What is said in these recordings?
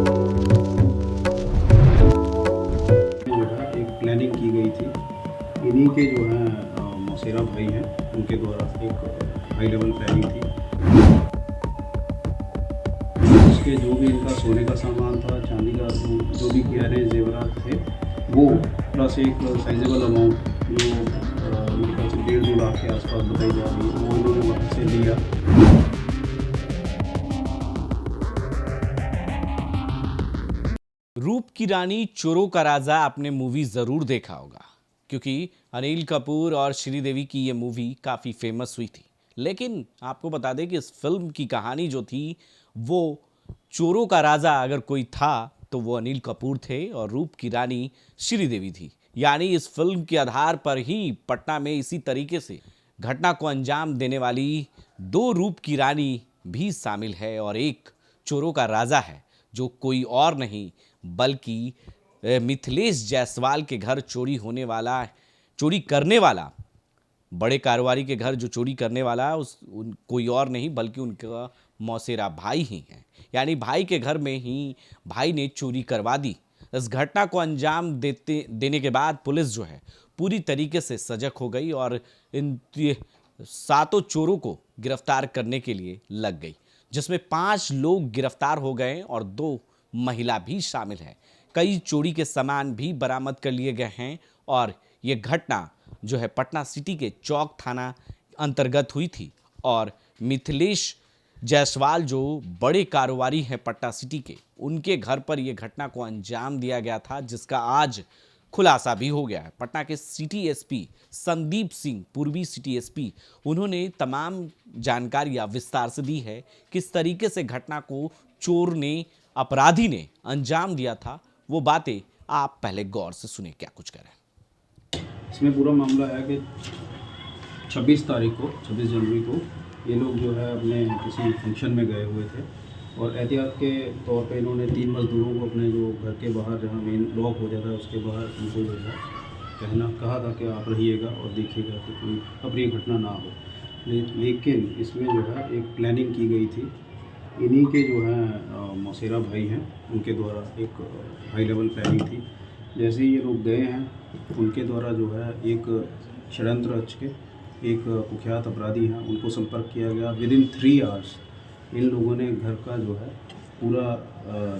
जो है एक प्लानिंग की गई थी। इन्हीं के जो है मौसेरा भाई हैं, उनके द्वारा एक हाई लेवल प्लानिंग थी। उसके जो भी इनका सोने का सामान था, चांदी का जो भी गहने जेवरात थे, वो प्लस एक साइजेबल अमाउंट जो मेरे ख्याल से 1.5-2 लाख के आसपास बताई जा रही है, वो इन्होंने वहाँ से लिया। रूप की रानी चोरों का राजा आपने मूवी जरूर देखा होगा, क्योंकि अनिल कपूर और श्रीदेवी की ये मूवी काफी फेमस हुई थी। लेकिन आपको बता दें कि इस फिल्म की कहानी जो थी वो चोरों का राजा अगर कोई था तो वो अनिल कपूर थे और रूप की रानी श्रीदेवी थी। यानी इस फिल्म के आधार पर ही पटना में इसी तरीके से घटना को अंजाम देने वाली दो रूप की रानी भी शामिल है और एक चोरों का राजा है जो कोई और नहीं बल्कि मिथिलेश जायसवाल के घर चोरी करने वाला, बड़े कारोबारी के घर जो चोरी करने वाला कोई और नहीं बल्कि उनका मौसेरा भाई ही है। यानी भाई के घर में ही भाई ने चोरी करवा दी। इस घटना को अंजाम देने के बाद पुलिस जो है पूरी तरीके से सजग हो गई और इन सातों चोरों को गिरफ्तार करने के लिए लग गई, जिसमें 5 लोग गिरफ्तार हो गए और 2 महिला भी शामिल हैं। कई चोरी के सामान भी बरामद कर लिए गए हैं और ये घटना जो है पटना सिटी के चौक थाना अंतर्गत हुई थी और मिथिलेश जायसवाल जो बड़े कारोबारी हैं पटना सिटी के, उनके घर पर यह घटना को अंजाम दिया गया था, जिसका आज खुलासा भी हो गया है। पटना के सिटी एसपी संदीप सिंह, पूर्वी सिटी एसपी, उन्होंने तमाम जानकारियां विस्तार से दी है। किस तरीके से घटना को चोर ने, अपराधी ने अंजाम दिया था, वो बातें आप पहले गौर से सुने क्या कुछ करें। इसमें पूरा मामला है कि 26 तारीख को, 26 जनवरी को ये लोग जो है अपने किसी फंक्शन में गए हुए थे और एहतियात के तौर पे इन्होंने 3 मज़दूरों को अपने जो घर के बाहर, जहाँ मेन लॉक हो जाता है उसके बाहर, उनको जो है कहा था कि आप रहिएगा और देखिएगा कि कोई अप्रिय घटना ना हो। लेकिन इसमें जो है एक प्लानिंग की गई थी। इन्हीं के जो है मौसेरा भाई हैं, उनके द्वारा एक हाई लेवल प्लानिंग थी। जैसे ही ये लोग गए हैं, उनके द्वारा जो है एक षड्यंत्र रच के एक कुख्यात अपराधी हैं, उनको संपर्क किया गया। विदिन 3 आवर्स इन लोगों ने घर का जो है पूरा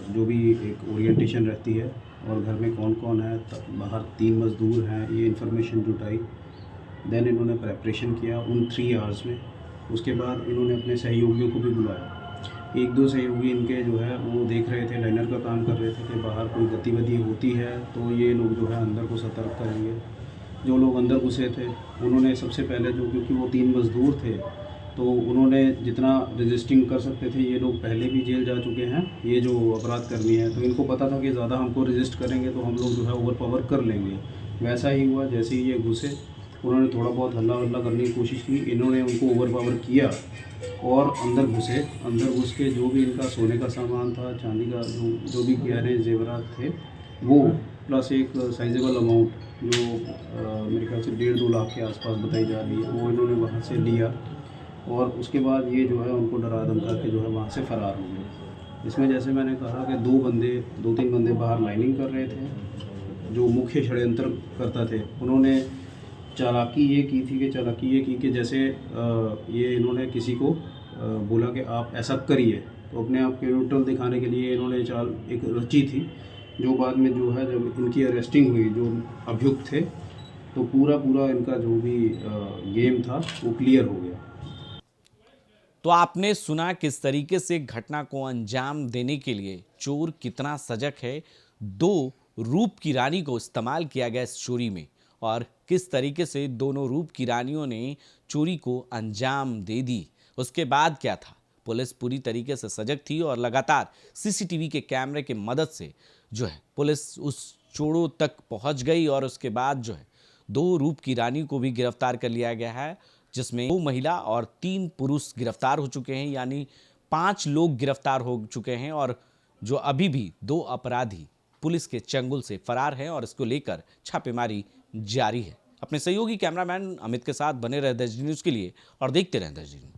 जो भी एक ओरिएंटेशन रहती है और घर में कौन कौन है, बाहर 3 मज़दूर हैं, ये इन्फॉर्मेशन जुटाई। देन इन्होंने प्रेपरेशन किया उन 3 आवर्स में। उसके बाद इन्होंने अपने सहयोगियों को भी बुलाया। 1-2 सहयोगी इनके जो है वो देख रहे थे, लाइनर का काम कर रहे थे कि बाहर कोई गतिविधि होती है तो ये लोग जो है अंदर को सतर्क करेंगे। जो लोग अंदर घुसे थे उन्होंने सबसे पहले जो, क्योंकि वो 3 मज़दूर थे तो उन्होंने जितना रजिस्टिंग कर सकते थे, ये लोग पहले भी जेल जा चुके हैं, ये जो अपराध कर्मी है, तो इनको पता था कि ज़्यादा हमको रजिस्ट करेंगे तो हम लोग जो है ओवर पावर कर लेंगे। वैसा ही हुआ। जैसे ही ये घुसे, उन्होंने थोड़ा बहुत हल्ला वल्ला करने की कोशिश की, इन्होंने उनको ओवर पावर किया और अंदर घुसे। अंदर घुस के जो भी इनका सोने का सामान था, चांदी का जो भी गहने जेवरात थे, वो प्लस एक साइजेबल अमाउंट जो मेरे ख्याल से 1.5-2 लाख के आसपास बताई जा रही है, वो इन्होंने वहाँ से लिया और उसके बाद ये जो है उनको डरा धमका के जो है वहाँ से फ़रार हो गए। इसमें जैसे मैंने कहा कि 2-3 बंदे बाहर लाइनिंग कर रहे थे। जो मुख्य षड्यंत्र करता थे, उन्होंने चालाकी ये की कि जैसे ये इन्होंने किसी को बोला कि आप ऐसा करिए, तो अपने आप के न्यूट्रल दिखाने के लिए इन्होंने चाल एक रची थी, जो बाद में जो है जब इनकी अरेस्टिंग हुई, जो अभियुक्त थे, तो पूरा इनका जो भी गेम था वो क्लियर हो गया। तो आपने सुना किस तरीके से घटना को अंजाम देने के लिए चोर कितना सजग है। 2 रूप की रानी को इस्तेमाल किया गया इस चोरी में और किस तरीके से दोनों रूप की रानियों ने चोरी को अंजाम दे दी। उसके बाद क्या था, पुलिस पूरी तरीके से सजग थी और लगातार सीसीटीवी के कैमरे की मदद से जो है पुलिस उस चोरों तक पहुंच गई और उसके बाद जो है 2 रूप की रानी को भी गिरफ्तार कर लिया गया है, जिसमें 2 महिला और 3 पुरुष गिरफ्तार हो चुके हैं। यानी 5 लोग गिरफ्तार हो चुके हैं और जो अभी भी 2 अपराधी पुलिस के चंगुल से फरार हैं और इसको लेकर छापेमारी जारी है। अपने सहयोगी कैमरामैन अमित के साथ बने रहे देश न्यूज़ के लिए और देखते रहें देश न्यूज़।